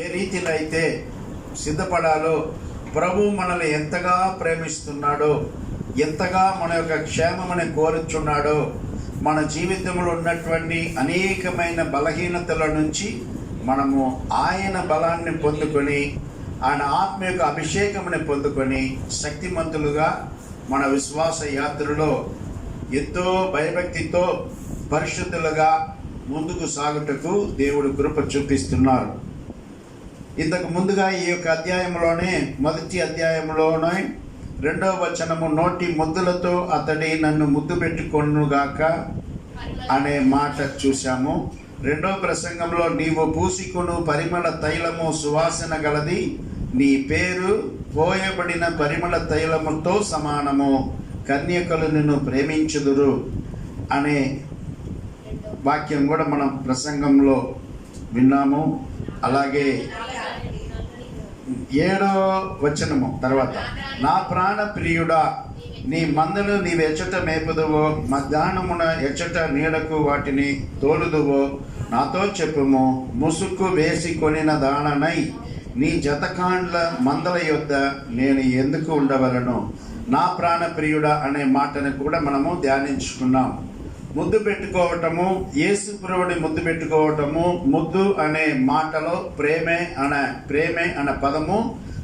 ఏ రీతిలో అయితే సిద్ధపడాలో, ప్రభు మనల్ని ఎంతగా ప్రేమిస్తున్నాడో, ఎంతగా మన యొక్క క్షేమమని కోరుచున్నాడో, మన జీవితంలో ఉన్నటువంటి అనేకమైన బలహీనతల నుంచి మనము ఆయన బలాన్ని పొందుకొని, ఆయన ఆత్మ యొక్క అభిషేకముని పొందుకొని శక్తిమంతులుగా మన విశ్వాస యాత్రలో ఎంతో భయభక్తితో పరిశుద్ధులుగా ముందుకు సాగుటకు దేవుడు కృప చూపిస్తున్నారు. ఇంతకు ముందుగా ఈ యొక్క అధ్యాయంలోనే, మొదటి అధ్యాయంలోనే 2వ వచనము, నోటి ముద్దులతో అతడి నన్ను ముద్దు పెట్టుకొనుగాక అనే మాట చూశాము. 2వ ప్రసంగంలో, నీవు పూసికొను పరిమళ తైలము సువాసన గలది, నీ పేరు పోయబడిన పరిమళ తైలముతో సమానము, కన్యకలు నిన్ను ప్రేమించుదురు అనే వాక్యం కూడా మనం ప్రసంగంలో విన్నాము. అలాగే 7వ వచనము తర్వాత, నా ప్రాణ ప్రియుడా, నీ మందను నీవెచ్చట మేపుదువో, మధ్యాహ్నమున ఎచ్చట నీడకు వాటిని తోలుదువో నాతో చెప్పుము. ముసుగు వేసి కొనిన దాననై నీ జతకాండ్ల మందల యొద్ద నేను ఎందుకు ఉండవలను. నా ప్రాణ ప్రియుడా అనే మాటను కూడా మనము ధ్యానించుకున్నాం. ముద్దు పెట్టుకోవటము, యేసు ప్రభువుని ముద్దు పెట్టుకోవటము, ముద్దు అనే మాటలో ప్రేమే అనే పదము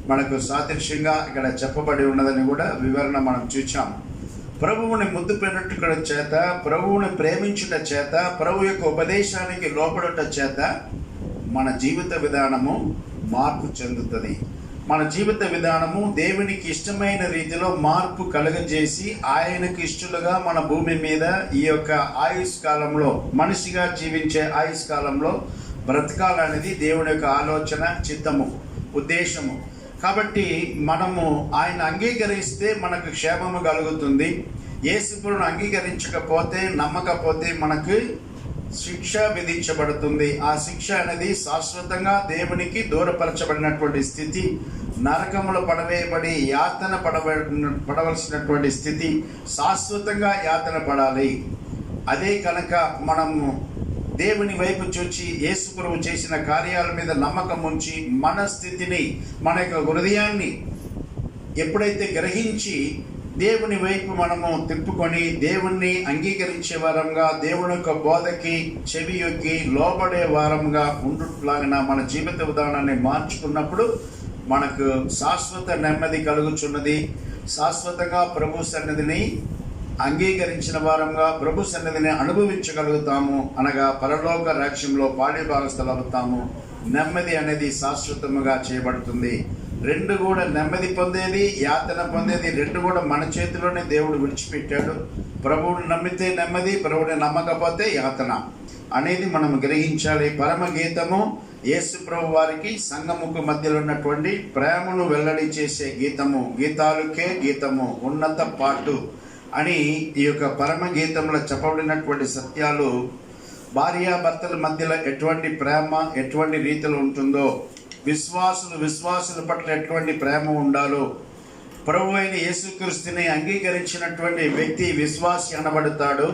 మనకు సాదృశ్యంగా ఇక్కడ చెప్పబడి ఉన్నదని కూడా వివరణ మనం చూచాం. ప్రభువుని ముద్దు పెట్టుట చేత, ప్రభువుని ప్రేమించుట చేత, ప్రభు యొక్క ఉపదేశానికి లోపడుట చేత మన జీవిత విధానము మార్పు చెందుతుంది. మన జీవిత విధానము దేవునికి ఇష్టమైన రీతిలో మార్పు కలుగజేసి, ఆయనకు ఇష్టలుగా మన భూమి మీద ఈ యొక్క ఆయుష్కాలంలో, మనిషిగా జీవించే ఆయుష్కాలంలో బ్రతకాలనేది దేవుని యొక్క ఆలోచన, చిత్తము, ఉద్దేశము. కాబట్టి మనము ఆయన అంగీకరిస్తే మనకు క్షేమము కలుగుతుంది. యేసుప్రభువును అంగీకరించకపోతే, నమ్మకపోతే మనకు శిక్ష విధించబడుతుంది. ఆ శిక్ష అనేది శాశ్వతంగా దేవునికి దూరపరచబడినటువంటి స్థితి, నరకములో పడవేయబడి యాతన పడవలసినటువంటి స్థితి, శాశ్వతంగా యాతన పడాలి. అదే కనుక మనము దేవుని వైపు చూచి యేసు ప్రభువు చేసిన కార్యాల మీద నమ్మకం ఉంచి, మన స్థితిని, మన యొక్క హృదయాన్ని ఎప్పుడైతే గ్రహించి దేవుని వైపు మనము తిప్పుకొని దేవుణ్ణి అంగీకరించే వారంగా, దేవుని యొక్క బోధకి చెవి యొక్కి లోబడే వారంగా ఉండుట్లాగిన మన జీవిత విధానాన్ని మార్చుకున్నప్పుడు మనకు శాశ్వత నెమ్మది కలుగుచున్నది. శాశ్వతంగా ప్రభు సన్నిధిని అంగీకరించిన వారంగా ప్రభు సన్నిధిని అనుభవించగలుగుతాము. అనగా పరలోక రాజ్యంలో పాడి భాగస్థులు అవుతాము. నెమ్మది అనేది శాశ్వతముగా చేయబడుతుంది. రెండు కూడా, నెమ్మది పొందేది, యాతన పొందేది, రెండు కూడా మన చేతిలోనే దేవుడు విడిచిపెట్టాడు. ప్రభువుని నమ్మితే నెమ్మది, ప్రభువుని నమ్మకపోతే యాతన అనేది మనం గ్రహించాలి. పరమ గీతము యేసు ప్రభు వారికి సంఘముకు మధ్యలో ఉన్నటువంటి ప్రేమను వెల్లడి చేసే గీతము, గీతాలకే గీతము, ఉన్నత పాటు అని ఈ యొక్క పరమ గీతంలో చెప్పబడినటువంటి సత్యాలు, భార్యాభర్తల మధ్యలో ఎటువంటి ప్రేమ ఎటువంటి రీతిలో ఉంటుందో, విశ్వాసుల పట్ల ఎటువంటి ప్రేమ ఉండాలో, ప్రభు అయిన యేసుక్రీస్తుని అంగీకరించినటువంటి వ్యక్తి విశ్వాసి అనబడతాడు.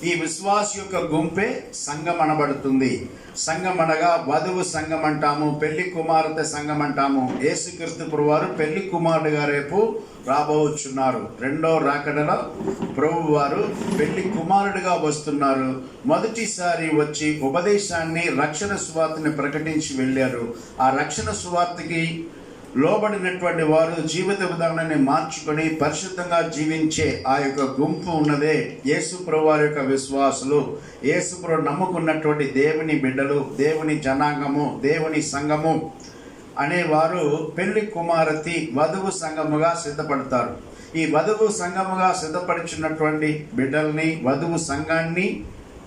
ఈ విశ్వాసి యొక్క గుంపే సంఘం అనబడుతుంది. సంఘం అనగా వధువు సంఘం అంటాము, పెళ్లి కుమార్తె సంఘం అంటాము. యేసుక్రీస్తు ప్రభువారు పెళ్లి కుమారుడుగా రేపు రాబోచున్నారు. 2వ రాకడలో ప్రభు వారు పెళ్లి కుమారుడుగా వస్తున్నారు. మొదటిసారి వచ్చి ఉపదేశాన్ని, రక్షణ సువార్తని ప్రకటించి వెళ్ళారు. ఆ రక్షణ సువార్తకి లోబడినటువంటి వారు జీవిత విధానాన్ని మార్చుకొని పరిశుద్ధంగా జీవించే ఆ యొక్క గుంపు ఉన్నదే యేసు ప్రభువారి యొక్క విశ్వాసులు. యేసు ప్రభు నమ్ముకున్నటువంటి దేవుని బిడ్డలు, దేవుని జనాంగము, దేవుని సంఘము అనేవారు పెళ్లి కుమారతి వధువు సంఘముగా సిద్ధపడతారు. ఈ వధువు సంఘముగా సిద్ధపడుచున్నటువంటి బిడ్డల్ని, వధువు సంఘాన్ని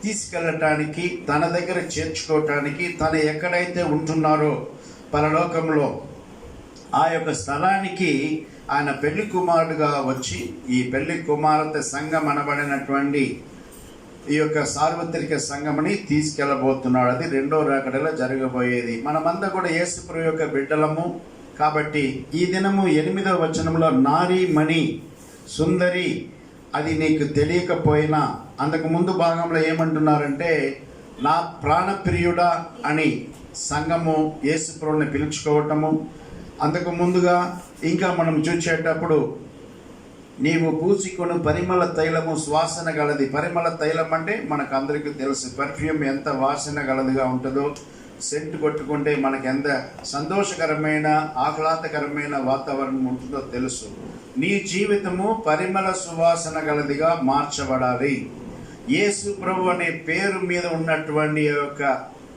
తీసుకెళ్ళటానికి, తన దగ్గర చేర్చుకోవటానికి, తను ఎక్కడైతే ఉంటున్నారో పరలోకంలో ఆ యొక్క స్థలానికి ఆయన పెళ్లి కుమారుడుగా వచ్చి ఈ పెళ్లి కుమార్తె సంఘం అనబడినటువంటి ఈ యొక్క సార్వత్రిక సంఘమని తీసుకెళ్ళబోతున్నాడు. అది 2వ రాకడలో జరగబోయేది. మనమంతా కూడా యేసు ప్రభు యొక్క బిడ్డలము. కాబట్టి ఈ దినము 8వ వచనంలో, నారీమణి సుందరి అది నీకు తెలియకపోయినా, అంతకు ముందు భాగంలో ఏమంటున్నారంటే, నా ప్రాణప్రియుడా అని సంఘము యేసు ప్రభువుని పిలుచుకోవటము. అంతకు ముందుగా ఇంకా మనం చూసేటప్పుడు నీవు పూసికొను పరిమళ తైలము సువాసన గలది. పరిమళ తైలం అంటే మనకు అందరికీ తెలుసు, పర్ఫ్యూమ్ ఎంత వాసన గలదిగా ఉంటుందో, సెంట్ కొట్టుకుంటే మనకు ఎంత సంతోషకరమైన ఆహ్లాదకరమైన వాతావరణం ఉంటుందో తెలుసు. నీ జీవితము పరిమళ సువాసన గలదిగా మార్చబడాలి. యేసు ప్రభు అనే పేరు మీద ఉన్నటువంటి యొక్క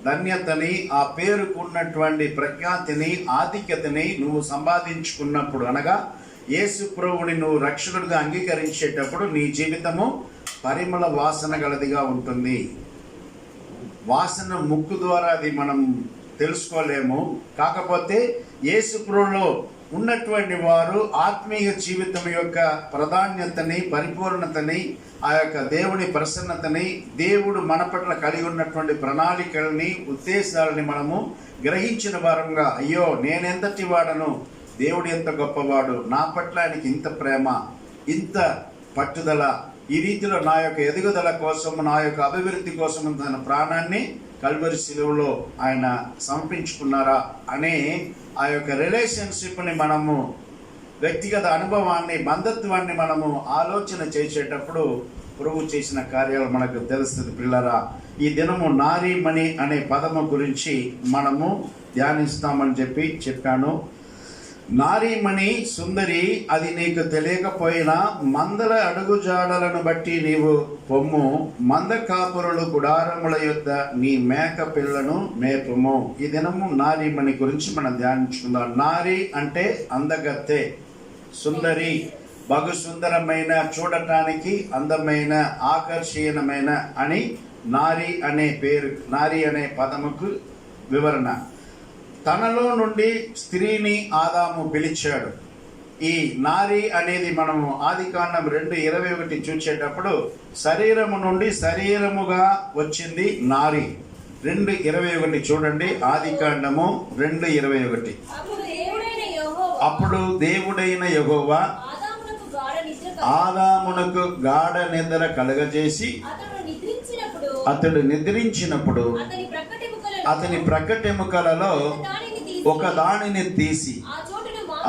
ధన్యతని, ఆ పేరుకు ఉన్నటువంటి ప్రఖ్యాతిని, ఆధిక్యతని నువ్వు సంపాదించుకున్నప్పుడు, అనగా యేసు ప్రభువుని నువ్వు రక్షకుడిగా అంగీకరించేటప్పుడు నీ జీవితము పరిమళ వాసన గలదిగా ఉంటుంది. వాసన ముక్కు ద్వారా అది మనం తెలుసుకోలేము. కాకపోతే యేసు ప్రభువులో ఉన్నటువంటి వారు ఆత్మీయ జీవితం యొక్క ప్రాధాన్యతని, పరిపూర్ణతని, ఆ యొక్క దేవుని ప్రసన్నతని, దేవుడు మన పట్ల కలిగి ఉన్నటువంటి ప్రణాళికలని, ఉద్దేశాలని మనము గ్రహించిన వారంగా, అయ్యో నేనెంతటి వాడను, దేవుడు ఎంత గొప్పవాడు, నా పట్ల ఆయనకి ఇంత ప్రేమ, ఇంత పట్టుదల, ఈ రీతిలో నా యొక్క ఎదుగుదల కోసం, నా యొక్క అభివృద్ధి కోసం తన ప్రాణాన్ని కల్వరి శిలువలో ఆయన సమర్పించుకున్నారా అనే ఆ యొక్క రిలేషన్షిప్ని మనము, వ్యక్తిగత అనుభవాన్ని, బంధత్వాన్ని మనము ఆలోచన చేసేటప్పుడు ప్రభు చేసిన కార్యాలు మనకు తెలుస్తుంది. పిల్లరా, ఈ దినము నారీమణి అనే పదము గురించి మనము ధ్యానిస్తామని చెప్పాను. నారీమణి సుందరి, అది నీకు తెలియకపోయినా మందల అడుగుజాడలను బట్టి నీవు పొమ్ము, మంద కాపురులు గుడారముల యొద్ద నీ మేక పిల్లను మేపుము. ఈ దినము నారీమణి గురించి మనం ధ్యానించుకుందాం. నారి అంటే అందగత్తె, సుందరి, బహు సుందరమైన, చూడటానికి అందమైన, ఆకర్షణీయమైన అని నారి అనే పేరు, నారి అనే పదముకు వివరణ. తనలో నుండి స్త్రీని ఆదాము పిలిచాడు. ఈ నారి అనేది మనము ఆదికాండం 2:21 చూసేటప్పుడు శరీరము నుండి శరీరముగా వచ్చింది నారి. 2:21 చూడండి, ఆదికాండము 2:21. అప్పుడు దేవుడైన యెహోవా ఆదామునకు గాఢ నిద్ర కలగజేసి అతడు నిద్రించినప్పుడు అతని ప్రక్కటెముకలలో ఒక దానిని తీసి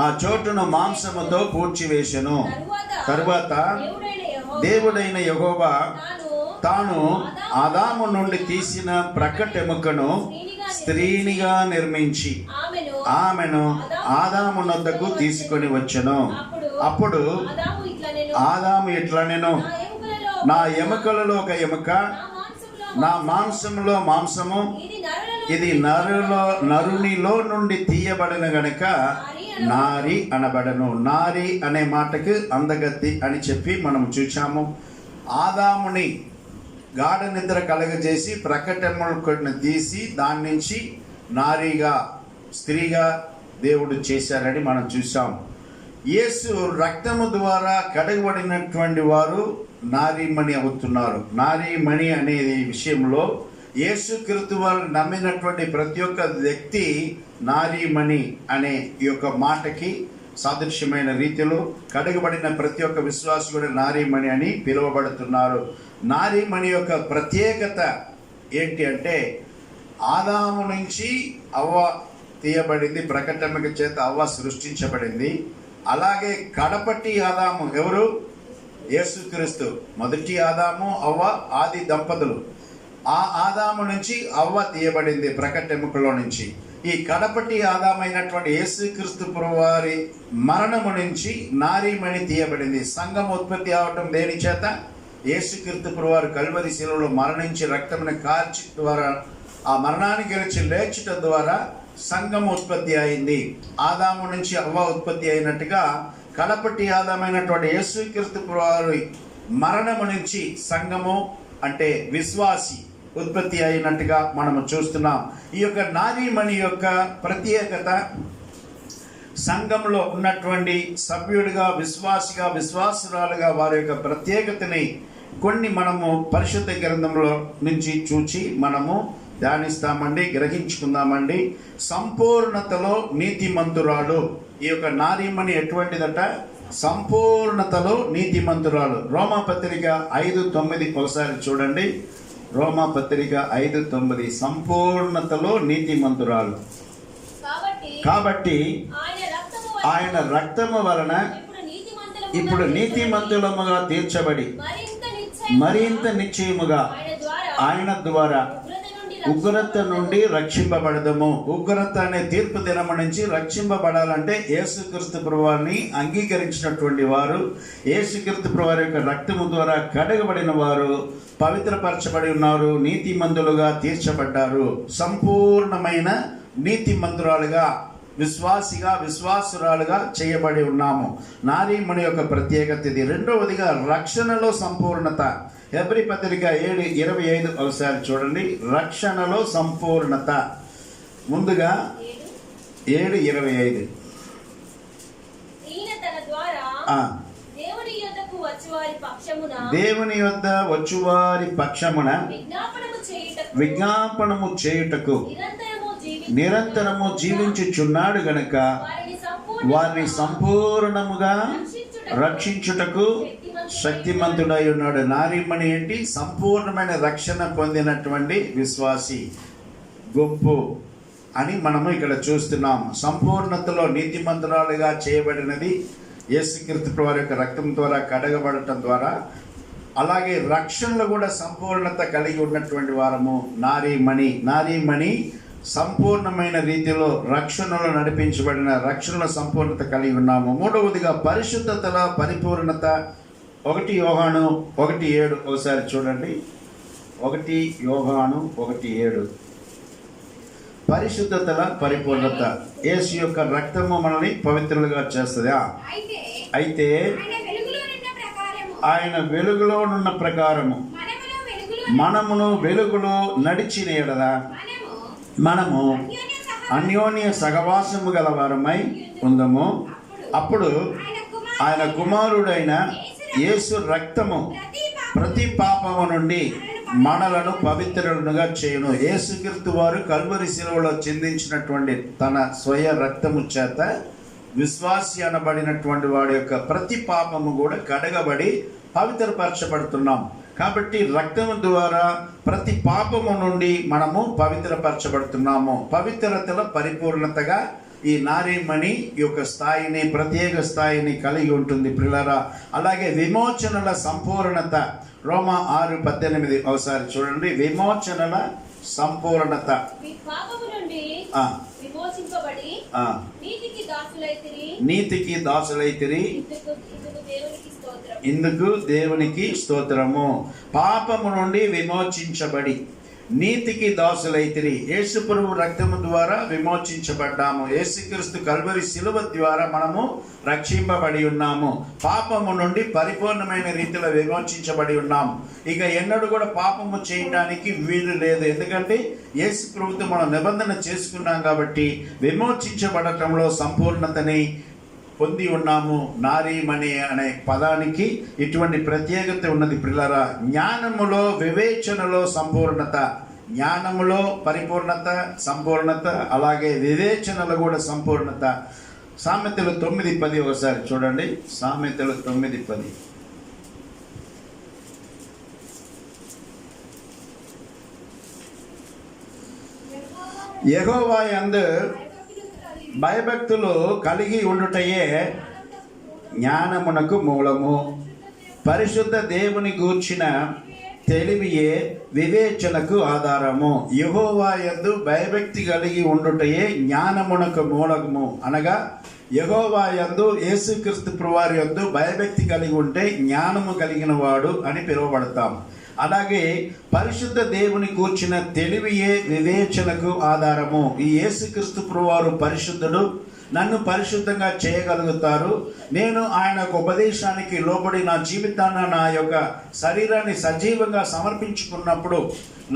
ఆ చోటును మాంసముతో పూడ్చివేసెను. తరువాత దేవుడైన యెహోవా తాను ఆదాము నుండి తీసిన ప్రక్కటెముకను స్త్రీనిగా నిర్మించి ఆమెను ఆదాము నొద్దకు తీసుకొని వచ్చెను. అప్పుడు ఆదాము ఇట్లా, నేను నా ఎముకలలో ఒక ఎముక, నా మాంసములో మాంసము, ఇది నరునిలో నుండి తీయబడిన గనుక నారి అనబడను. నారి అనే మాటకు అందగత్తి అని చెప్పి మనం చూసాము. ఆదాముని గాఢ నిద్ర కలగజేసి ప్రకటనను తీసి దాని నుంచి నారిగా, స్త్రీగా దేవుడు చేశారని మనం చూసాం. యేసు రక్తము ద్వారా కడగబడినటువంటి వారు నారీమణి అవుతున్నారు. నారీమణి అనే విషయంలో యేసుక్రీస్తు వారు నమ్మినటువంటి ప్రతి ఒక్క వ్యక్తి నారీమణి అనే ఈ యొక్క మాటకి సాదృశ్యమైన రీతిలో కడగబడిన ప్రతి ఒక్క విశ్వాసి కూడా నారీమణి అని పిలువబడుతున్నారు. నారీమణి యొక్క ప్రత్యేకత ఏంటి అంటే, ఆదాము నుంచి అవ్వ తీయబడింది, ప్రకటనక చేత అవ్వ సృష్టించబడింది. అలాగే కడపటి ఆదాము ఎవరు? యేసుక్రీస్తు. మొదటి ఆదాము, అవ్వ ఆది దంపతులు. ఆ ఆదాము నుంచి అవ్వ తీయబడింది ప్రకటెముకలో నుంచి. ఈ కడపటి ఆదామైనటువంటి యేసుక్రీస్తు ప్రభువారి మరణము నుంచి నారీమణి తీయబడింది. సంఘం ఉత్పత్తి అవటం దేని చేత? యేసుక్రీస్తు ప్రభువారు కల్వరి శిలువలో మరణించి రక్తమును కార్చి ద్వారా, ఆ మరణాన్ని గెలిచి లేచుట ద్వారా సంఘం ఉత్పత్తి అయింది. ఆదాము నుంచి అవ్వ ఉత్పత్తి అయినట్టుగా కడపటి ఆదామైనటువంటి యేసుక్రీస్తు ప్రభువారి మరణము నుంచి సంఘము అంటే విశ్వాసి ఉత్పత్తి అయినట్టుగా మనము చూస్తున్నాం. ఈ యొక్క నారీమణి యొక్క ప్రత్యేకత, సంఘంలో ఉన్నటువంటి సభ్యుడిగా, విశ్వాసిగా, విశ్వాసురాలుగా వారి యొక్క ప్రత్యేకతని కొన్ని మనము పరిశుద్ధ గ్రంథంలో నుంచి చూచి మనము ధ్యానిస్తామండి, గ్రహించుకుందామండి. సంపూర్ణతలో నీతిమంతురాలు. ఈ యొక్క నారీమణి ఎటువంటిదట? సంపూర్ణతలో నీతిమంతురాలు. రోమాపత్రిక 5:9 ఒకసారి చూడండి. రోమా పత్రిక 5:9 సంపూర్ణతలో నీతిమంతురాలు. కాబట్టి ఆయన రక్తము వలన ఇప్పుడు నీతిమంతులముగా తీర్చబడి మరింత నిశ్చయముగా ఆయన ద్వారా ఉగ్రత నుండి రక్షింపబడదము. ఉగ్రత అనే తీర్పు దినము నుంచి రక్షింపబడాలంటే యేసుక్రీస్తు ప్రభువారిని అంగీకరించినటువంటి వారు, యేసుక్రీస్తు ప్రభువారి యొక్క రక్తము ద్వారా కడగబడిన వారు పవిత్రపరచబడి ఉన్నారు, నీతిమంతులుగా తీర్చబడ్డారు. సంపూర్ణమైన నీతిమంతురాలుగా, విశ్వాసురాలుగా చేయబడి ఉన్నాము. నారీమణి యొక్క ప్రత్యేకత ఇది. రెండవదిగా రక్షణలో సంపూర్ణత. హెబ్రీ పత్రిక 7:25 ఒకసారి చూడండి. రక్షణలో సంపూర్ణత. ముందుగా 7:25 దేవుని యొద్ద వచ్చువారి పక్షమున విజ్ఞాపనము చేయుటకు నిరంతరము జీవించుచున్నాడు గనుక వారిని సంపూర్ణముగా రక్షించుటకు శక్తిమంతుడై ఉన్నాడు. నారీమణి ఏంటి? సంపూర్ణమైన రక్షణ పొందినటువంటి విశ్వాసి గుంపు అని మనము ఇక్కడ చూస్తున్నాం. సంపూర్ణతలో నీతిమంతురాలుగా చేయబడినది యేసుక్రీస్తు ప్రభువారి యొక్క రక్తం ద్వారా కడగబడటం ద్వారా. అలాగే రక్షణలో కూడా సంపూర్ణత కలిగి ఉన్నటువంటి వారము నారీమణి సంపూర్ణమైన రీతిలో రక్షణలో నడిపించబడిన రక్షణలో సంపూర్ణత కలిగి ఉన్నాము. మూడవదిగా పరిశుద్ధతల పరిపూర్ణత. 1 యోహాను 1:7 ఒకసారి చూడండి. 1 యోహాను 1:7 పరిశుద్ధతల పరిపూర్ణత. యేసు యొక్క రక్తము మనల్ని పవిత్రులుగా చేస్తుంది. అయితే ఆయన వెలుగులో ఉన్న ప్రకారము మనమును వెలుగులో నడిచిన యెడల మనము అన్యోన్య సహవాసము గలవారమై ఉందము. అప్పుడు ఆయన కుమారుడైన యేసు రక్తము ప్రతి పాపము నుండి మనలను పవిత్రులుగా చేయును. యేసుక్రీస్తు వారు కల్వరి శిలువలో చిందించినటువంటి తన స్వయ రక్తము చేత విశ్వాసి అనబడినటువంటి వాడి యొక్క ప్రతి పాపము కూడా కడగబడి పవిత్రపరచబడుతున్నాం. కాబట్టి రక్తము ద్వారా ప్రతి పాపము నుండి మనము పవిత్రపరచబడుతున్నాము. పవిత్రతల పరిపూర్ణతగా ఈ నారీమణి యొక్క స్థాయిని, ప్రత్యేక స్థాయిని కలిగి ఉంటుంది ప్రియులారా. అలాగే విమోచనల సంపూర్ణత. రోమా 6:18 ఒకసారి చూడండి. విమోచనల సంపూర్ణత. నీతికి దాసులైతిరి ఇందుకు దేవునికి స్తోత్రము. పాపము నుండి విమోచించబడి నీతికి దాసులైతిరి. యేసు ప్రభు రక్తము ద్వారా విమోచించబడ్డాము. యేసుక్రీస్తు కల్వరి శిలువ ద్వారా మనము రక్షింపబడి ఉన్నాము. పాపము నుండి పరిపూర్ణమైన రీతిలో విమోచించబడి ఉన్నాము. ఇక ఎన్నడూ కూడా పాపము చేయడానికి వీలు లేదు. ఎందుకంటే యేసు ప్రభుతో మనం నిబంధన చేసుకున్నాం కాబట్టి విమోచించబడటంలో సంపూర్ణతని పొంది ఉన్నాము. నారీమణి అనే పదానికి ఇటువంటి ప్రత్యేకత ఉన్నది ప్రియులారా. జ్ఞానములో వివేచనలో సంపూర్ణత. జ్ఞానములో పరిపూర్ణత, సంపూర్ణత, అలాగే వివేచనలో కూడా సంపూర్ణత. సామెతలు 9:10 ఒకసారి చూడండి. సామెతలు 9:10 యెహోవా యందు భయభక్తులు కలిగి ఉండుటయే జ్ఞానమునకు మూలము. పరిశుద్ధ దేవుని గూర్చిన తెలివియే వివేచనకు ఆధారము. యెహోవా యందు భయభక్తి కలిగి ఉండుటయే జ్ఞానమునకు మూలము. అనగా యెహోవా యందు, యేసుక్రీస్తు ప్రభువారి యందు భయభక్తి కలిగి ఉంటే జ్ఞానము కలిగిన వాడు అని పిలువబడతాం. అలాగే పరిశుద్ధ దేవుని కూర్చిన తెలివియే వివేచనకు ఆధారము. ఈ యేసుక్రీస్తు ప్రభువారు పరిశుద్ధుడు, నన్ను పరిశుద్ధంగా చేయగలుగుతారు. నేను ఆయన ఉపదేశానికి లోబడి నా జీవితాన్ని, నా యొక్క శరీరాన్ని సజీవంగా సమర్పించుకున్నప్పుడు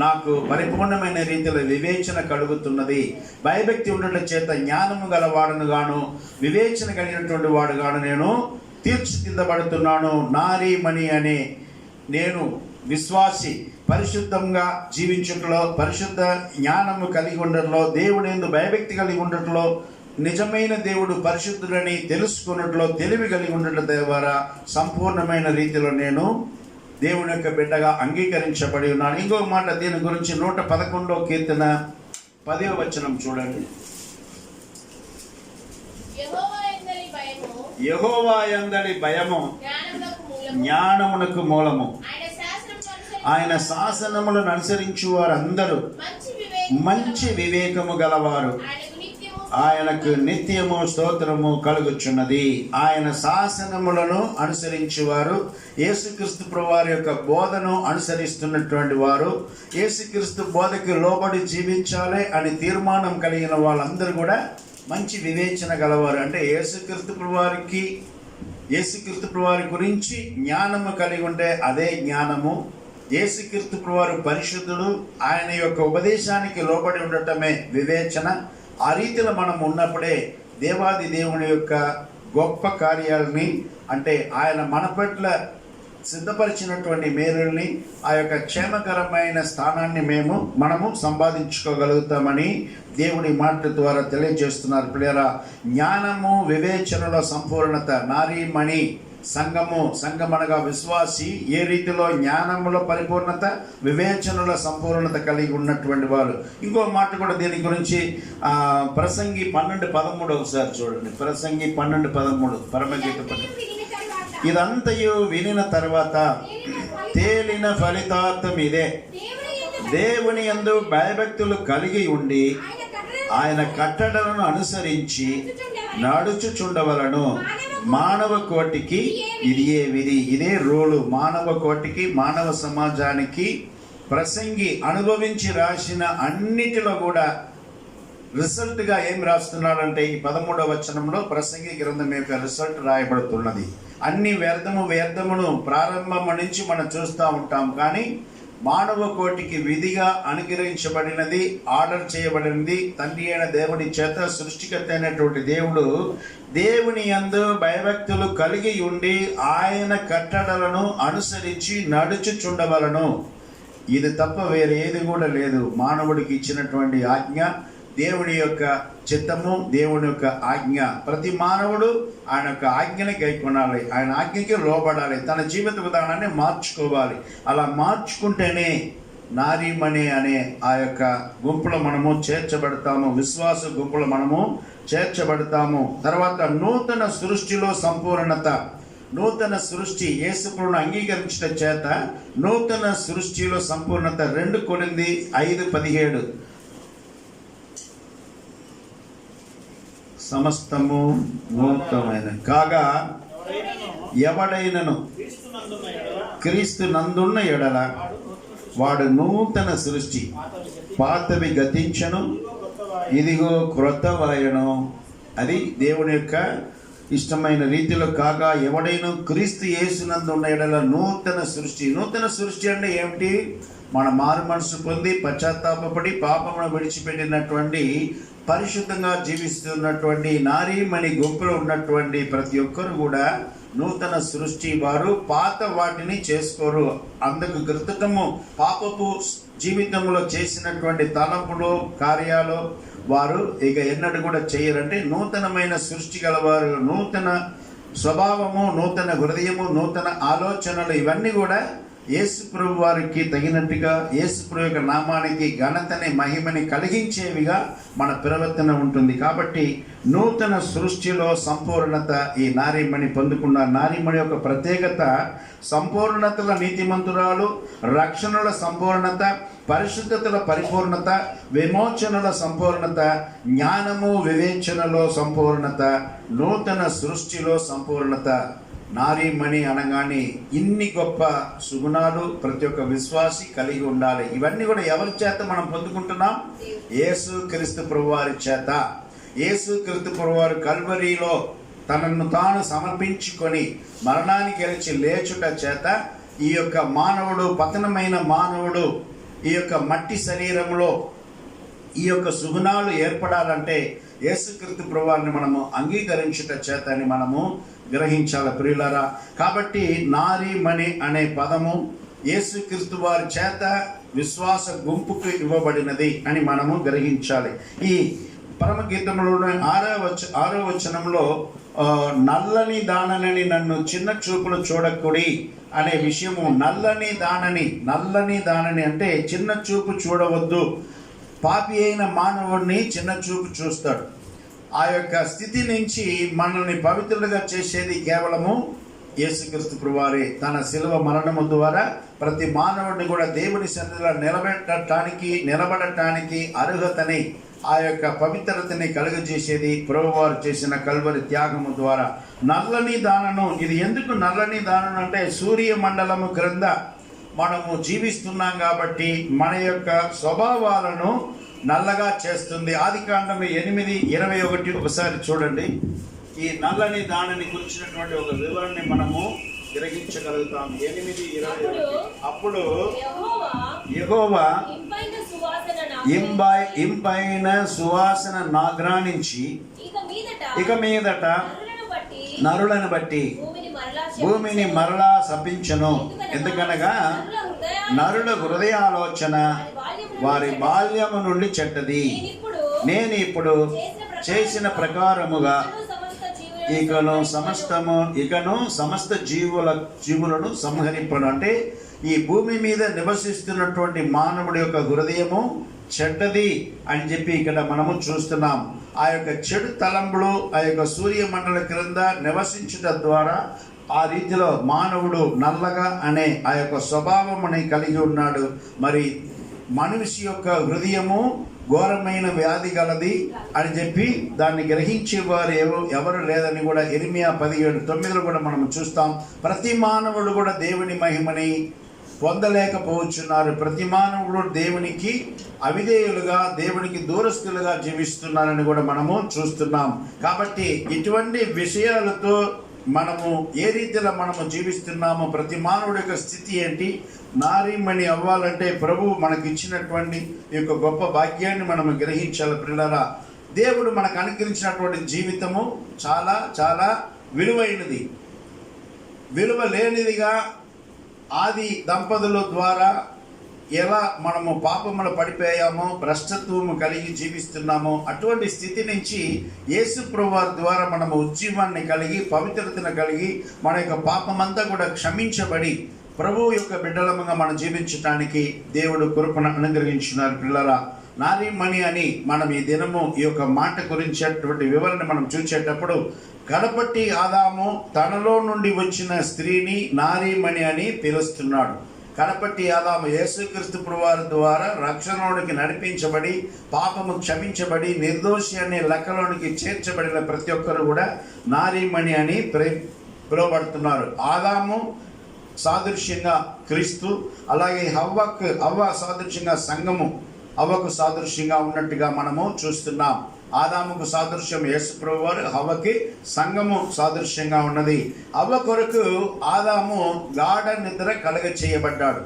నాకు పరిపూర్ణమైన రీతిలో వివేచన కలుగుతున్నది. భయభక్తి ఉండటం చేత జ్ఞానము గలవాడును గాను, వివేచన కలిగినటువంటి వాడు గాను నేను తీర్చిదిద్దబడుతున్నాను. నారీమణి అనే నేను విశ్వాసి పరిశుద్ధంగా జీవించటంలో, పరిశుద్ధ జ్ఞానము కలిగి ఉండటంలో, దేవుని యందు భయభక్తి కలిగి ఉండటంలో, నిజమైన దేవుడు పరిశుద్ధుడని తెలుసుకున్నట్లో తెలివి కలిగి ఉండటం ద్వారా సంపూర్ణమైన రీతిలో నేను దేవుని యొక్క బిడ్డగా అంగీకరించబడి ఉన్నాడు. ఇంకొక మాట దీని గురించి 111వ కీర్తన 10వ వచనం చూడండి. యెహోవా యందలి భయము జ్ఞానమునకు మూలము. ఆయన శాసనములను అనుసరించు వారందరూ మంచి వివేకము గలవారు. ఆయనకు నిత్యము స్తోత్రము కలుగుచున్నది. ఆయన శాసనములను అనుసరించువారు, యేసుక్రీస్తు ప్రభువారి యొక్క బోధను అనుసరిస్తున్నటువంటి వారు, యేసుక్రీస్తు బోధకి లోబడి జీవించాలి అని తీర్మానం కలిగిన వాళ్ళందరూ కూడా మంచి వివేచన గలవారు. అంటే యేసుక్రీస్తు ప్రభువారి గురించి జ్ఞానము కలిగి ఉంటే అదే జ్ఞానము. యేసుక్రీస్తు ప్రభువారు పరిశుద్ధుడు, ఆయన యొక్క ఉపదేశానికి లోబడి ఉండటమే వివేచన. ఆ రీతిలో మనం ఉన్నప్పుడే దేవాది దేవుని యొక్క గొప్ప కార్యాలని, అంటే ఆయన మన పట్ల సిద్ధపరిచినటువంటి మేలుల్ని, ఆ యొక్క క్షేమకరమైన స్థానాన్ని మనము సంపాదించుకోగలుగుతామని దేవుని మాట ద్వారా తెలియజేస్తున్నారు. ప్రియరా, జ్ఞానము వివేచనలో సంపూర్ణత. నారీమణి సంఘం అనగా విశ్వాసి ఏ రీతిలో జ్ఞానములో పరిపూర్ణత, వివేచనలో సంపూర్ణత కలిగి ఉన్నటువంటి వారు. ఇంకో మాట కూడా దీని గురించి ప్రసంగి 12:13 ఒకసారి చూడండి. ప్రసంగి 12:13 పరమగీత. ఇదంతయు వినిన తర్వాత తేలిన ఫలితార్థం ఇదే: దేవుని యందు భయభక్తులు కలిగి ఉండి ఆయన కట్టడలను అనుసరించి నడుచుచుండవలను. మానవ కోటికి ఇదే విధి, ఇదే రూలు. మానవ కోటికి, మానవ సమాజానికి ప్రసంగి అనుభవించి రాసిన అన్నిటిలో కూడా రిజల్ట్గా ఏం రాస్తున్నాడంటే ఈ 13వ వచనంలో ప్రసంగి గ్రంథం యొక్క రిజల్ట్ రాయబడుతున్నది. అన్ని వ్యర్థమును ప్రారంభం నుంచి మనం చూస్తూ ఉంటాం. కానీ మానవ కోటికి విధిగా అనుగ్రహించబడినది, ఆర్డర్ చేయబడినది తండ్రి అయిన దేవుని చేత. సృష్టికర్త అయినటువంటి దేవుడు దేవుని యందు భయభక్తులు కలిగి ఉండి ఆయన కట్టడలను అనుసరించి నడుచుచుండవలను. ఇది తప్ప వేరే ఏది కూడా లేదు. మానవుడికి ఇచ్చినటువంటి ఆజ్ఞ, దేవుని యొక్క చిత్తము, దేవుని యొక్క ఆజ్ఞ. ప్రతి మానవుడు ఆయన యొక్క ఆజ్ఞని గైకొనాలి, ఆయన ఆజ్ఞకి లోబడాలి, తన జీవిత విధానాన్ని మార్చుకోవాలి. అలా మార్చుకుంటేనే నారీమణి అనే ఆ యొక్క గుంపులో మనము చేర్చబడతాము, విశ్వాస గుంపులో మనము చేర్చబడతాము. తర్వాత నూతన సృష్టిలో సంపూర్ణత. నూతన సృష్టి యేసుప్రభువును అంగీకరించడం చేత నూతన సృష్టిలో సంపూర్ణత. 2 కొరింథీ 5:17 సమస్తము నూతనమైన కాగా ఎవడైనను క్రీస్తు నందున్న ఎడల వాడు నూతన సృష్టి, పాతవి గతించను, ఇదిగో క్రొత్తవాయను. అది దేవుని యొక్క ఇష్టమైన రీతిలో. కాగా ఎవడైనా క్రీస్తు యేసునందు ఉన్న ఎడల నూతన సృష్టి. నూతన సృష్టి అంటే ఏమిటి? మన మారు మనసు పొంది పశ్చాత్తాపడి పాపమును విడిచిపెట్టినటువంటి, పరిశుద్ధంగా జీవిస్తున్నటువంటి నారీమణి గుంపులో ఉన్నటువంటి ప్రతి ఒక్కరు కూడా నూతన సృష్టి. వారు పాత వాటిని చేసుకోరు. అందుకు కృతము పాపపు జీవితంలో చేసినటువంటి తలంపులు, కార్యాలు వారు ఇక ఎన్నడూ కూడా చేయరంటే నూతనమైన సృష్టి గలవారు. నూతన స్వభావము, నూతన హృదయము, నూతన ఆలోచనలు ఇవన్నీ కూడా యేసు ప్రభు వారికి తగినట్టుగా, యేసు ప్రభు యొక్క నామానికి ఘనతని, మహిమని కలిగించేవిగా మన ప్రవర్తన ఉంటుంది. కాబట్టి నూతన సృష్టిలో సంపూర్ణత ఈ నారీమణి పొందుకున్న. నారీమణి యొక్క ప్రత్యేకత సంపూర్ణతల నీతిమంతురాలు, రక్షణల సంపూర్ణత, పరిశుద్ధతల పరిపూర్ణత, విమోచనల సంపూర్ణత, జ్ఞానము వివేచనలో సంపూర్ణత, నూతన సృష్టిలో సంపూర్ణత. నారీమణి అనగానే ఇన్ని గొప్ప సుగుణాలు ప్రతి ఒక్క విశ్వాసి కలిగి ఉండాలి. ఇవన్నీ కూడా ఎవరి చేత మనం పొందుకుంటున్నాం? యేసు క్రీస్తు ప్రభువారి చేత. యేసు క్రీస్తు ప్రభువారు కల్వరీలో తనను తాను సమర్పించుకొని మరణానికి గెలిచి లేచుట చేత ఈ యొక్క మానవుడు, పతనమైన మానవుడు, ఈ యొక్క మట్టి శరీరంలో ఈ యొక్క సుగుణాలు ఏర్పడాలంటే యేసుక్రీస్తు ప్రభువారిని మనము అంగీకరించుట చేత అని మనము గ్రహించాలి ప్రియులారా. కాబట్టి నారీమణి అనే పదము యేసుక్రీస్తు వారి చేత విశ్వాస గుంపుకు ఇవ్వబడినది అని మనము గ్రహించాలి. ఈ పరమగీతంలోని 6వ వచనంలో నల్లని దానని నన్ను చిన్న చూపులు చూడకుడి అనే విషయము. నల్లని దానని అంటే చిన్న చూపు చూడవద్దు. పాపి అయిన మానవుడిని చిన్న చూపు చూస్తాడు. ఆ యొక్క స్థితి నుంచి మనల్ని పవిత్రులుగా చేసేది కేవలము యేసుక్రీస్తు ప్రభువారే. తన శిలువ మరణము ద్వారా ప్రతి మానవుడిని కూడా దేవుని సన్నిధిలో నిలబడటానికి అర్హతని, ఆ యొక్క పవిత్రతని కలుగజేసేది ప్రభువారు చేసిన కల్వరి త్యాగము ద్వారా. నల్లని దానను, ఇది ఎందుకు నల్లని దానను అంటే సూర్య మండలము క్రింద మనము జీవిస్తున్నాం కాబట్టి మన యొక్క స్వభావాలను నల్లగా చేస్తుంది. ఆదికాండము 8:21 ఒకసారి చూడండి. ఈ నల్లని దానిని గురించినటువంటి ఒక వివరణని మనము గ్రహించగలుగుతాం. 8:21 అప్పుడు యెహోవా ఇంపైన సువాసన నాగ్రానించి ఇక మీదట నరులను బట్టి భూమిని మరలా శపించను. ఎందుకనగా నరుల హృదయాలోచన వారి బాల్యము నుండి చెడ్డది. నేను ఇప్పుడు చేసిన ప్రకారముగా ఇకను సమస్త జీవులను సంహరింపను. అంటే ఈ భూమి మీద నివసిస్తున్నటువంటి మానవుడి యొక్క హృదయము చెడ్డది అని చెప్పి ఇక్కడ మనము చూస్తున్నాం. ఆ యొక్క చెడు తలంపులు ఆ యొక్క సూర్యమండల క్రింద నివసించుట ద్వారా ఆ రీతిలో మానవుడు నల్లగా అనే ఆ యొక్క స్వభావముని కలిగి ఉన్నాడు. మరి మనిషి యొక్క హృదయము ఘోరమైన వ్యాధి గలది అని చెప్పి దాన్ని గ్రహించేవారు ఎవరు లేదని కూడా ఇర్మియా 17:9 కూడా మనం చూస్తాం. ప్రతి మానవుడు కూడా దేవుని మహిమని పొందలేకపోతున్నారు. ప్రతి మానవుడు దేవునికి అవిధేయులుగా, దేవునికి దూరస్తులుగా జీవిస్తున్నారని కూడా మనము చూస్తున్నాం. కాబట్టి ఇటువంటి విషయాలతో మనము ఏ రీతిలో మనము జీవిస్తున్నామో, ప్రతి మానవుడి యొక్క స్థితి ఏంటి, నారీమణి అవ్వాలంటే ప్రభువు మనకి ఇచ్చినటువంటి ఈ యొక్క గొప్ప భాగ్యాన్ని మనము గ్రహించాలి. పిల్లరా, దేవుడు మనకు అనుగ్రహించినటువంటి జీవితము చాలా చాలా విలువైనది. విలువ లేనిదిగా ఆది దంపతుల ద్వారా ఎలా మనము పాపములు పడిపోయామో, భ్రష్టత్వము కలిగి జీవిస్తున్నామో, అటువంటి స్థితి నుంచి యేసు ప్రభువారి ద్వారా మనము ఉజ్జీవాన్ని కలిగి, పవిత్రతను కలిగి, మన యొక్క పాపమంతా కూడా క్షమించబడి ప్రభువు యొక్క బిడ్డలముగా మనం జీవించడానికి దేవుడు కృపను అనుగ్రహించినారు. పిల్లరా, నారీమణి అని మనం ఈ దినము ఈ యొక్క మాట గురించేటువంటి వివరణ మనం చూసేటప్పుడు, కడపట్టి ఆదాము తనలో నుండి వచ్చిన స్త్రీని నారీమణి అని పిలుస్తున్నాడు. కడపట్టి ఆదాము యేసుక్రీస్తు ప్రభువారి ద్వారా రక్షణలోనికి నడిపించబడి, పాపము క్షమించబడి, నిర్దోషి అనే లెక్కలోనికి చేర్చబడిన ప్రతి ఒక్కరు కూడా నారీమణి అని పిలువబడుతున్నారు. ఆదాము సాదృశ్యంగా క్రీస్తు, అలాగే హవ్వ సాదృశ్యంగా సంఘము, హవ్వకు సాదృశ్యంగా ఉన్నట్టుగా మనము చూస్తున్నాం. ఆదాముకు సాదృశ్యం యేసు ప్రభువారు, హవ్వకి సంఘము సాదృశ్యంగా ఉన్నది. హవ్వ కొరకు ఆదాము గాఢ నిద్ర కలగ చేయబడ్డాడు.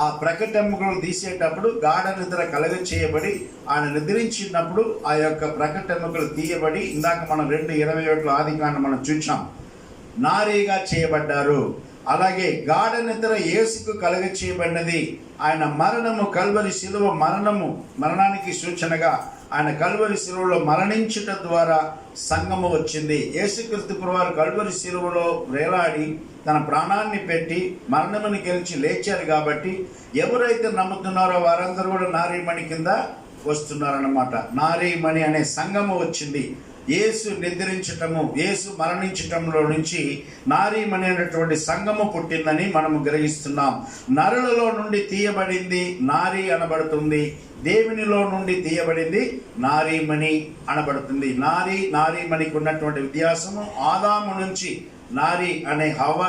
ఆ ప్రకటెముకలు తీసేటప్పుడు గాఢ నిద్ర కలగ చేయబడి ఆయన నిద్రించినప్పుడు ఆ యొక్క ప్రకటెముకలు తీయబడి, ఇందాక మనం 2:21 ఆదికాండం మనం చూచాం, నారీగా చేయబడ్డారు. అలాగే గాఢ నిద్ర యేసుకు కలగ చేయబడినది. ఆయన మరణము, కల్వరి శిలువ మరణానికి సూచనగా ఆయన కల్వరి శిలువలో మరణించుట ద్వారా సంఘము వచ్చింది. యేసుక్రీస్తు ప్రభువారు కల్వరి శిలువలో వేలాడి తన ప్రాణాన్ని పెట్టి మరణముని గెలిచి లేచారు. కాబట్టి ఎవరైతే నమ్ముతున్నారో వారందరూ కూడా నారీమణి కింద వస్తున్నారన్నమాట. నారీమణి అనే సంఘము వచ్చింది. యేసు నిద్రించటము, యేసు మరణించటంలో నుంచి నారీమణి అనేటువంటి సంఘము పుట్టిందని మనము గ్రహిస్తున్నాం. నరులలో నుండి తీయబడింది నారీ అనబడుతుంది, దేవునిలో నుండి తీయబడింది నారీమణి అనబడుతుంది. నారీమణికి ఉన్నటువంటి వ్యత్యాసము, ఆదాము నుంచి నారీ అనే హవ్వ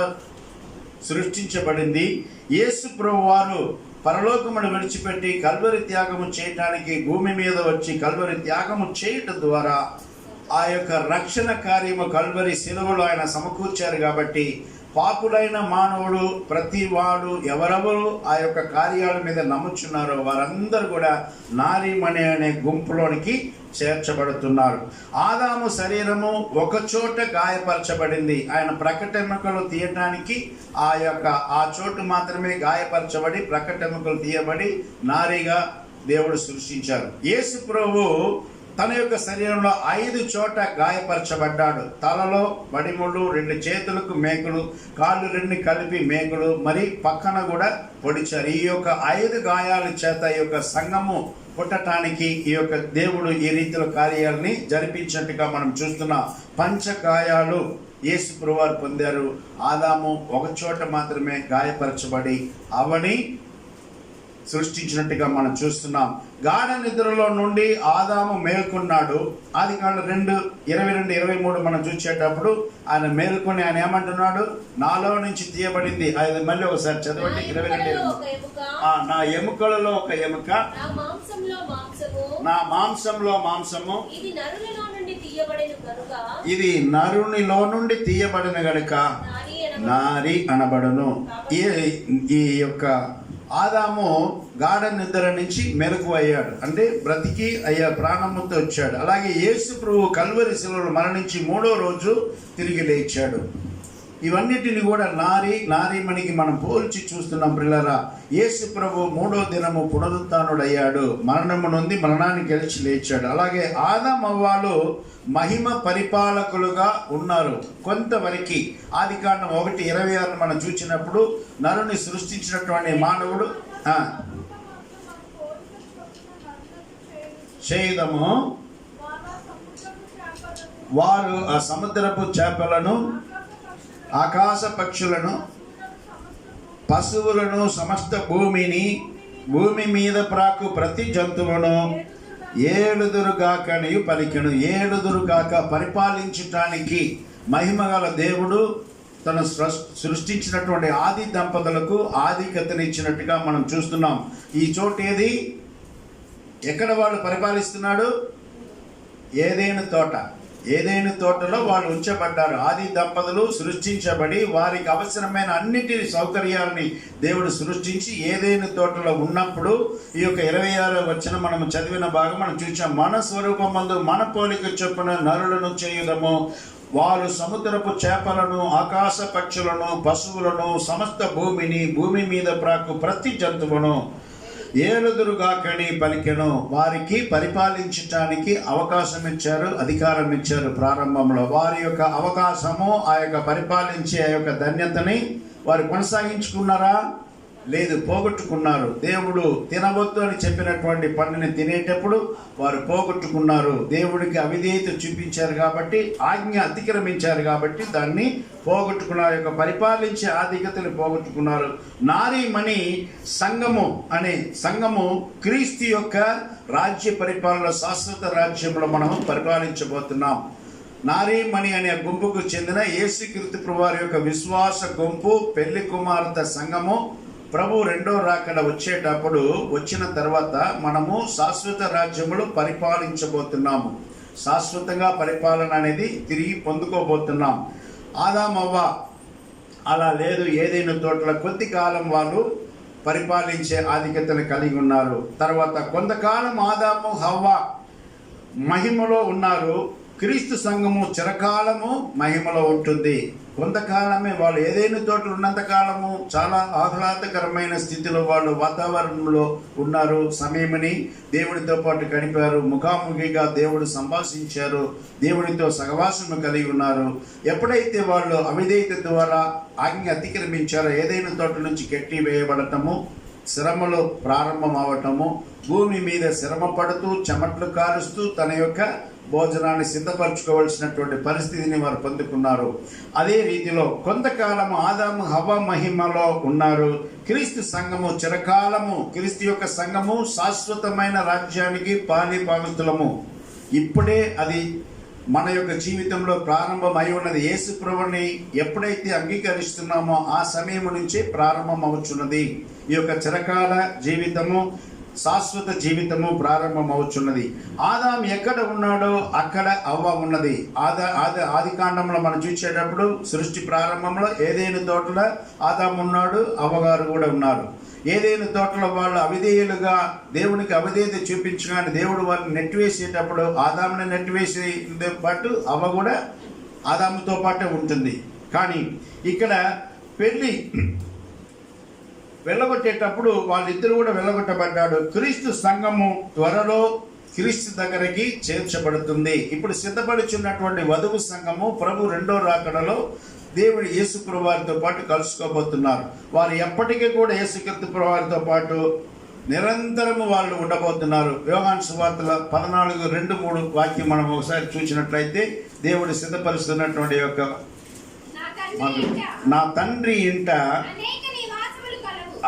సృష్టించబడింది. యేసు ప్రభువారు పరలోకమును విడిచిపెట్టి కల్వరి త్యాగము చేయటానికి భూమి మీద వచ్చి కల్వరి త్యాగము చేయటం ద్వారా ఆ యొక్క రక్షణ కార్యము కల్వరి శిలువలో ఆయన సమకూర్చారు. కాబట్టి పాపులైన మానవుడు, ప్రతి వాడు, ఎవరెవరు ఆ యొక్క కార్యాల మీద నమ్ముచున్నారో వారందరూ కూడా నారీమణి అనే గుంపులోనికి చేర్చబడుతున్నారు. ఆదాము శరీరము ఒక చోట గాయపరచబడింది. ఆయన ప్రకటెముకలు తీయటానికి ఆ చోటు మాత్రమే గాయపరచబడి ప్రకటెముకలు తీయబడి నారీగా దేవుడు సృష్టించారు. యేసు ప్రభు తన యొక్క శరీరంలో 5 చోట గాయపరచబడ్డాడు. తలలో మడిముళ్ళు, 2 చేతులకు మేకులు, కాళ్ళు 2 కలిపి మేకులు, మరి పక్కన కూడా పొడిచారు. ఈ యొక్క 5 గాయాల చేత ఈ యొక్క సంఘము పుట్టడానికి ఈ యొక్క దేవుడు ఈ రీతిలో కార్యాలని జరిపించినట్టుగా మనం చూస్తున్నాం. పంచగాయాలు యేసు ప్రభువారు పొందారు. ఆదాము ఒక చోట మాత్రమే గాయపరచబడి అవని సృష్టించినట్టుగా మనం చూస్తున్నాం. గాఢ నిద్రలో నుండి ఆదాము మేల్కొన్నాడు. ఆదికాండం 2:22-23 మనం చూసేటప్పుడు ఆయన మేల్కొని ఆయన ఏమంటున్నాడు? నాలో నుంచి తీయబడింది. అది మళ్ళీ ఒకసారి చదవండి. 22 నా ఎముకలలో ఒక ఎముక, నా మాంసంలో మాంసము, ఇది నరునిలో నుండి తీయబడిన గనుక నారి అనబడును. ఈ యొక్క ఆదాము గాఢ నిద్ర నుంచి మెలకు అయ్యాడు, అంటే బ్రతికి అయ్యా ప్రాణముతో వచ్చాడు. అలాగే యేసు ప్రభువు కల్వరి శిలువలో మరణించి 3వ రోజు తిరిగి లేచాడు. ఇవన్నిటిని కూడా నారీమణికి మనం పోల్చి చూస్తున్నాం ప్రియులారా. యేసు ప్రభు 3వ దినము పునరుత్థానుడయ్యాడు, మరణము నుండి మరణాన్ని గెలిచి లేచాడు. అలాగే ఆదాము హవ్వలు మహిమ పరిపాలకులుగా ఉన్నారు కొంతవరకు. ఆదికాండం 1:26 మనం చూసినప్పుడు నరుని సృష్టించినటువంటి మానవుడు చేయదము, వారు ఆ సముద్రపు చేపలను, ఆకాశ పక్షులను, పశువులను, సమస్త భూమి మీద ప్రాకు ప్రతి జంతువును ఏలుదురుగాకనియు పలికెను. ఏలుదురుగాక పరిపాలించటానికి మహిమగల దేవుడు తను సృష్టించినటువంటి ఆది దంపతులకు ఆధిక్యతనిచ్చినట్టుగా మనం చూస్తున్నాం. ఈ చోటు ఏది? ఎక్కడ వాళ్ళు పరిపాలిస్తున్నాడు? ఏదైనా తోటలో వాళ్ళు ఉంచబడ్డారు. ఆది దంపతులు సృష్టించబడి వారికి అవసరమైన అన్నిటి సౌకర్యాలని దేవుడు సృష్టించి ఏదైనా తోటలో ఉన్నప్పుడు ఈ యొక్క 26వ వచనం మనం చదివిన భాగం మనం చూసాం. మన స్వరూపమందు మన పోలిక చొప్పున నరులను చేయుదము, వారు సముద్రపు చేపలను, ఆకాశ పక్షులను, పశువులను, సమస్త భూమి మీద ప్రాకు ప్రతి జంతువును ఏలుదురుగాకని పలికెను. వారికి పరిపాలించటానికి అవకాశం ఇచ్చారు, అధికారం ఇచ్చారు. ప్రారంభంలో వారి యొక్క అవకాశము, ఆ యొక్క పరిపాలించే ఆ యొక్క ధన్యతని వారు కొనసాగించుకున్నారా? లేదు, పోగొట్టుకున్నారు. దేవుడు తినవద్దు అని చెప్పినటువంటి పండుని తినేటప్పుడు వారు పోగొట్టుకున్నారు. దేవుడికి అవిధేయత చూపించారు కాబట్టి, ఆజ్ఞ అతిక్రమించారు కాబట్టి దాన్ని పోగొట్టుకున్నారు. యొక్క పరిపాలించే ఆధిక్యతను పోగొట్టుకున్నారు. నారీమణి సంఘము క్రీస్తు యొక్క రాజ్య పరిపాలన, శాశ్వత రాజ్యంలో మనం పరిపాలించబోతున్నాం. నారీమణి అనే గుంపుకు చెందిన యేసుక్రీస్తు ప్రభువారి యొక్క విశ్వాస గుంపు, పెళ్లి కుమార్తె సంఘము ప్రభు 2వ రాకడ వచ్చేటప్పుడు వచ్చిన తర్వాత మనము శాశ్వత రాజ్యములు పరిపాలించబోతున్నాము. శాశ్వతంగా పరిపాలన అనేది తిరిగి పొందుకోబోతున్నాం. ఆదాము హవ్వ అలా లేదు. ఏదైనా తోటలో కొద్ది కాలం వాళ్ళు పరిపాలించే ఆధిక్యతను కలిగి ఉన్నారు. తర్వాత కొంతకాలం ఆదాము హవ్వ మహిమలో ఉన్నారు. క్రీస్తు సంఘము చిరకాలము మహిమలో ఉంటుంది. కొంతకాలమే వాళ్ళు ఏదైనా తోటలు ఉన్నంత కాలము చాలా ఆహ్లాదకరమైన స్థితిలో వాళ్ళు వాతావరణంలో ఉన్నారు. సమయమని దేవుడితో పాటు గడిపారు. ముఖాముఖిగా దేవుడు సంభాషించారు. దేవుడితో సహవాసము కలిగి ఉన్నారు. ఎప్పుడైతే వాళ్ళు అవిధేయత ద్వారా ఆజ్ఞ అతిక్రమించారో ఏదైనా తోట నుంచి కెట్టి వేయబడటము, శ్రమలు ప్రారంభం అవటము, భూమి మీద శ్రమ పడుతూ చెమట్లు కారుస్తూ తన యొక్క భోజనాన్ని సిద్ధపరచుకోవాల్సినటువంటి పరిస్థితిని వారు పొందుకున్నారు. అదే రీతిలో కొంతకాలం ఆదాము హవ్వ మహిమలో ఉన్నారు. క్రీస్తు సంఘము చిరకాలము, క్రీస్తు యొక్క సంఘము శాశ్వతమైన రాజ్యానికి పాలిపావితులము. ఇప్పుడే అది మన యొక్క జీవితంలో ప్రారంభమై ఉన్నది. యేసు ప్రభువుని ఎప్పుడైతే అంగీకరిస్తున్నామో ఆ సమయం నుంచే ప్రారంభం అవుతున్నది. ఈ యొక్క చిరకాల జీవితము, శాశ్వత జీవితము ప్రారంభం అవుతున్నది. ఆదాము ఎక్కడ ఉన్నాడో అక్కడ అవ్వ ఉన్నది. ఆది కాండంలో మనం చూసేటప్పుడు సృష్టి ప్రారంభంలో ఏదైనా తోటలో ఆదాము ఉన్నాడు, అవ్వగారు కూడా ఉన్నారు. ఏదైనా తోటలో వాళ్ళు అవిధేయులుగా దేవునికి అవిధేయత చూపించగానే దేవుడు వాళ్ళని నెట్టివేసేటప్పుడు ఆదాముని నెట్టివేసే పాటు అవ్వ కూడా ఆదాముతో పాటే ఉంటుంది. కానీ ఇక్కడ పెళ్ళి వెళ్ళగొట్టేటప్పుడు వాళ్ళిద్దరు కూడా వెళ్ళగొట్టబడ్డాడు. క్రీస్తు సంఘము త్వరలో క్రీస్తు దగ్గరికి చేర్చబడుతుంది. ఇప్పుడు సిద్ధపడుచున్నటువంటి వధువు సంఘము ప్రభు రెండో రాకడలో దేవుడు యేసుప్రభు వారితో పాటు కలుసుకోబోతున్నారు. వారు ఎప్పటికీ కూడా యేసుక్రీస్తు వారితో పాటు నిరంతరము వాళ్ళు ఉండబోతున్నారు. యోహాను సువార్తల 14:2-3 వాక్యం మనం ఒకసారి చూసినట్లయితే దేవుడు సిద్ధపరుస్తున్నటువంటి యొక్క నా తండ్రి ఇంట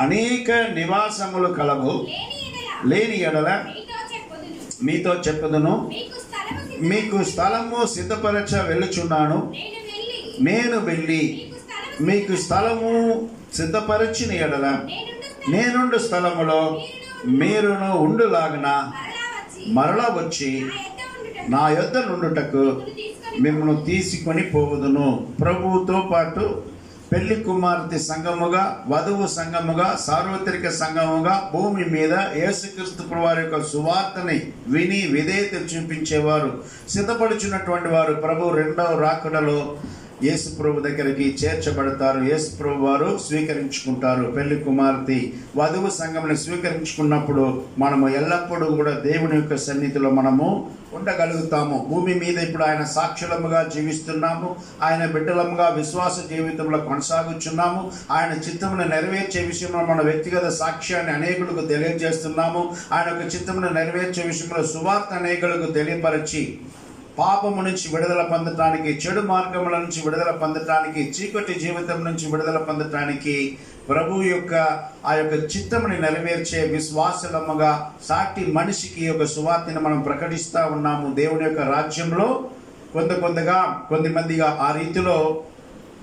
అనేక నివాసములు కలవు, లేని ఎడల మీతో చెప్పుదును, మీకు స్థలము సిద్ధపరచ వెళ్ళుచున్నాను. నేను వెళ్ళి మీకు స్థలము సిద్ధపరచిన ఎడల నేనుండు స్థలములో మీరును ఉండులాగున మరలా వచ్చి నా యొద్ద నుండుటకు మిమ్మల్ని తీసుకొని పోవుదును. ప్రభువుతో పాటు పెళ్లి కుమార్తె సంఘముగా, వధువు సంఘముగా, సార్వత్రిక సంఘముగా భూమి మీద యేసుక్రీస్తు వారి యొక్క సువార్తని విని విధేయత చూపించేవారు, సిద్ధపడుచున్నటువంటి వారు ప్రభు రెండవ రాకడలో యేసు ప్రభు దగ్గరికి చేర్చబడతారు. యేసు ప్రభు వారు స్వీకరించుకుంటారు. పెళ్లి కుమార్తె వధువు సంఘంని స్వీకరించుకున్నప్పుడు మనము ఎల్లప్పుడూ కూడా దేవుని యొక్క సన్నిధిలో మనము ఉండగలుగుతాము. భూమి మీద ఇప్పుడు ఆయన సాక్షులముగా జీవిస్తున్నాము. ఆయన బిడ్డలముగా విశ్వాస జీవితంలో కొనసాగుచున్నాము. ఆయన చిత్తమును నెరవేర్చే విషయంలో మన వ్యక్తిగత సాక్ష్యాన్ని అనేకులకు తెలియజేస్తున్నాము. ఆయన యొక్క చిత్తమును నెరవేర్చే విషయంలో సువార్త అనేకులకు తెలియపరచి పాపము నుంచి విడుదల పొందటానికి, చెడు మార్గముల నుంచి విడుదల పొందటానికి, చీకటి జీవితం నుంచి విడుదల పొందటానికి ప్రభు యొక్క ఆ యొక్క చిత్తముని నెరవేర్చే విశ్వాసలముగా సాటి మనిషికి యొక్క సువార్తని మనం ప్రకటిస్తూ ఉన్నాము. దేవుని యొక్క రాజ్యంలో కొద్దిమందిగా ఆ రీతిలో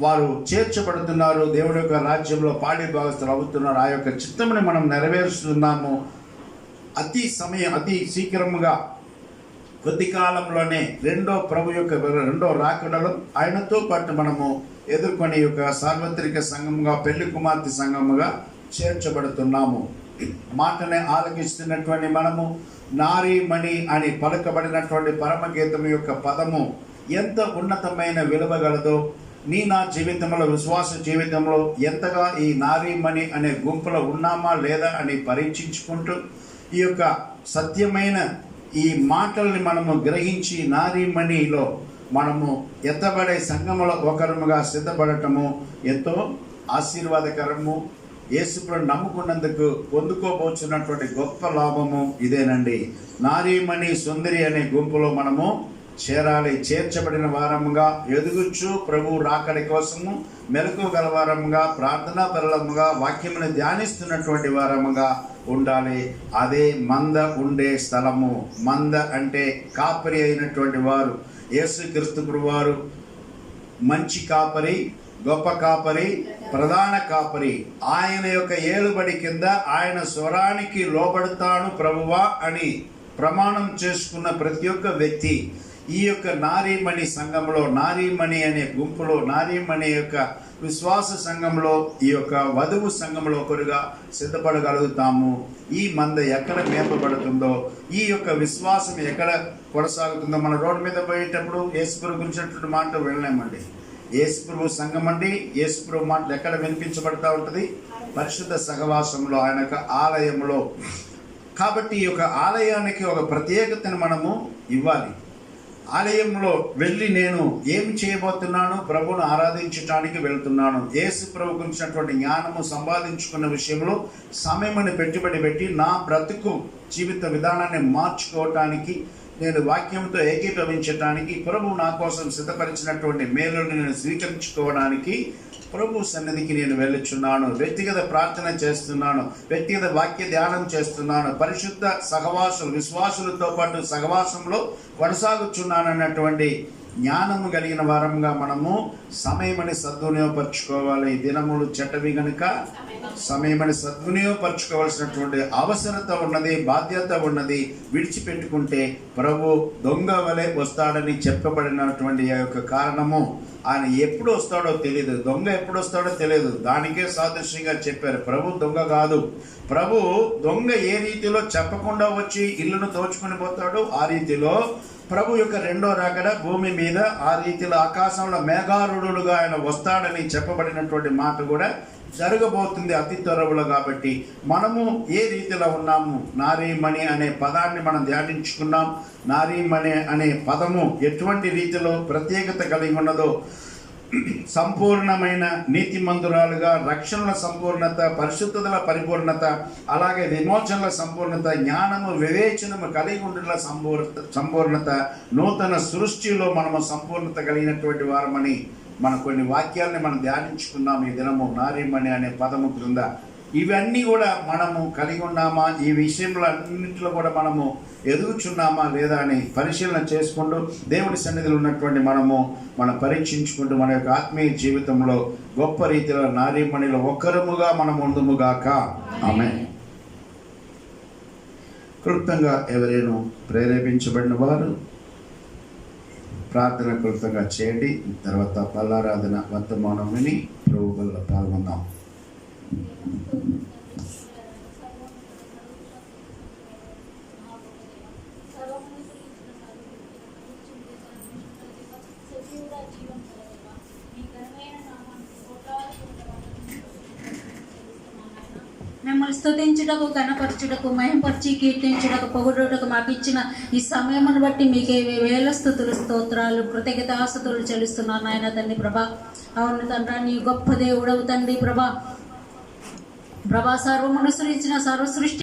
వారు చేర్చబడుతున్నారు. దేవుని యొక్క రాజ్యంలో పాడి భాగస్తులు అవుతున్నారు. ఆ యొక్క చిత్తముని మనం నెరవేరుస్తున్నాము. అతి శీఘ్రముగా కొద్ది కాలంలోనే ప్రభు యొక్క రెండో రాకడలో ఆయనతో పాటు మనము ఎదుర్కొని యొక్క సార్వత్రిక సంఘముగా, పెళ్లి కుమార్తె సంఘముగా చేర్చబడుతున్నాము. మాటనే ఆలకిస్తున్నటువంటి మనము నారీమణి అని పలుకబడినటువంటి పరమగీతం యొక్క పదము ఎంత ఉన్నతమైన విలువ గలదో, నా జీవితంలో, విశ్వాస జీవితంలో ఎంతగా ఈ నారీమణి అనే గుంపులో ఉన్నామా లేదా అని పరీక్షించుకుంటూ ఈ యొక్క సత్యమైన ఈ మాటల్ని మనము గ్రహించి నారీమణిలో మనము ఎత్తబడే సంఘములో ఒకరముగా సిద్ధపడటము ఎంతో ఆశీర్వాదకరము. యేసుప్రభుని నమ్ముకున్నందుకు పొందుకోబోచున్నటువంటి గొప్ప లాభము ఇదేనండి. నారీమణి సుందరి అనే గుంపులో మనము చేరాలి. చేర్చబడిన వారముగా ఎదుగుచు ప్రభు రాకడి కోసము మెలకు గల వారముగా, ప్రార్థనా పరులముగా, వాక్యమును ధ్యానిస్తున్నటువంటి వారముగా ఉండాలి. అదే మంద ఉండే స్థలము. మంద అంటే కాపరి అయినటువంటి వారు. యేసుక్రీస్తు వారు మంచి కాపరి, గొప్ప కాపరి, ప్రధాన కాపరి. ఆయన యొక్క ఏలుబడి కింద ఆయన స్వరానికి లోబడతాను ప్రభువా అని ప్రమాణం చేసుకున్న ప్రతి ఒక్క వ్యక్తి ఈ యొక్క నారీమణి సంఘంలో, నారీమణి అనే గుంపులో, నారీమణి యొక్క విశ్వాస సంఘంలో, ఈ యొక్క వధువు సంఘంలో ఒకరుగా సిద్ధపడగలుగుతాము. ఈ మంద ఎక్కడ మేపబడుతుందో, ఈ యొక్క విశ్వాసం ఎక్కడ కొనసాగుతుందో, మన రోడ్డు మీద పోయేటప్పుడు యేసుప్రభు గురించినటువంటి మాట వినలేమండి. యేసుప్రభు సంఘం అండి, యేసుప్రభు మాటలు ఎక్కడ వినిపించబడతా ఉంటుంది? పరిశుద్ధ సహవాసంలో, ఆయన యొక్క ఆలయంలో. కాబట్టి ఈ యొక్క ఆలయానికి ఒక ప్రత్యేకతను మనము ఇవ్వాలి. ఆలయంలో వెళ్ళి నేను ఏమి చేయబోతున్నాను? ప్రభువును ఆరాధించడానికి వెళ్తున్నాను. యేసు ప్రభు గురించినటువంటి జ్ఞానము సంపాదించుకున్న విషయంలో సమయమని పెట్టుబడి పెట్టి నా బ్రతుకు జీవిత విధానాన్ని మార్చుకోవటానికి, నేను వాక్యంతో ఏకీభవించటానికి, ప్రభు నా కోసం సిద్ధపరిచినటువంటి మేలుని నేను స్వీకరించుకోవడానికి ప్రభు సన్నిధికి నేను వెళ్ళుచున్నాను. వ్యక్తిగత ప్రార్థన చేస్తున్నాను, వ్యక్తిగత వాక్య ధ్యానం చేస్తున్నాను, పరిశుద్ధ సహవాసులు, విశ్వాసులతో పాటు సహవాసంలో కొనసాగుచున్నాను అన్నటువంటి జ్ఞానము కలిగిన వారంగా మనము సమయమని సద్వినియోగపరచుకోవాలి. దినములు చెడ్డవి గనుక సమయమని సద్వినియోగపరచుకోవాల్సినటువంటి అవసరత ఉన్నది, బాధ్యత ఉన్నది. విడిచిపెట్టుకుంటే ప్రభు దొంగ వలె వస్తాడని చెప్పబడినటువంటి ఆ యొక్క కారణము, ఆయన ఎప్పుడు వస్తాడో తెలియదు, దొంగ ఎప్పుడు వస్తాడో తెలియదు. దానికే సాదృశ్యంగా చెప్పారు. ప్రభు దొంగ కాదు. ప్రభు దొంగ ఏ రీతిలో చెప్పకుండా వచ్చి ఇల్లును దోచుకొని పోతాడో ఆ రీతిలో ప్రభు యొక్క రెండో రాకడ భూమి మీద ఆ రీతిలో ఆకాశంలో మేఘారుడుగా ఆయన వస్తాడని చెప్పబడినటువంటి మాట కూడా జరగబోతుంది అతి త్వరలో. కాబట్టి మనము ఏ రీతిలో ఉన్నాము, నారీమణి అనే పదాన్ని మనం ధ్యానించుకున్నాం. నారీమణి అనే పదము ఎటువంటి రీతిలో ప్రత్యేకత కలిగి ఉన్నదో, సంపూర్ణమైన నీతిమంతురాలుగా, రక్షణల సంపూర్ణత, పరిశుద్ధతల పరిపూర్ణత, అలాగే విమోచనల సంపూర్ణత, జ్ఞానము వివేచనము కలిగి ఉండుల సంపూర్ణత, నూతన సృష్టిలో మనము సంపూర్ణత కలిగినటువంటి వారమని మన కొన్ని వాక్యాలని మనం ధ్యానించుకున్నాం ఈ దినము. నారీమణి అనే పదము క్రింద ఇవన్నీ కూడా మనము కలిగి ఉన్నామా, ఈ విషయంలో అన్నింటిలో కూడా మనము ఎదుగుచున్నామా లేదా అని పరిశీలన చేసుకుంటూ దేవుడి సన్నిధిలో ఉన్నటువంటి మనం పరీక్షించుకుంటూ మన యొక్క ఆత్మీయ జీవితంలో గొప్ప రీతిలో నారీమణిలో ఒక్కరముగా మనం ఉందుముగాక. ఆమేన్. క్లుప్తంగా ఎవరైనా ప్రేరేపించబడిన వారు ప్రార్థన క్లుప్తంగా చేయండి. తర్వాత పల్లారాధన వర్తమానం విని ప్రభువులో పాల్గొందాం. మిమ్మల్ని స్తుతించుటకు, కనపరచుటకు, మహింపరిచి, కీర్తించుటకు, పొగుడుటకు మాకు ఇచ్చిన ఈ సమయమును బట్టి మీకే వేల స్తుతులు, స్తోత్రాలు, కృతజ్ఞతాస్తుతులు చెల్లిస్తున్నాను నాయన తండ్రి ప్రభా. అవును తండ్రి, నీ గొప్ప దేవుడవు తండ్రి ప్రభా. సర్వమును సృష్టించిన సర్వ సృష్టి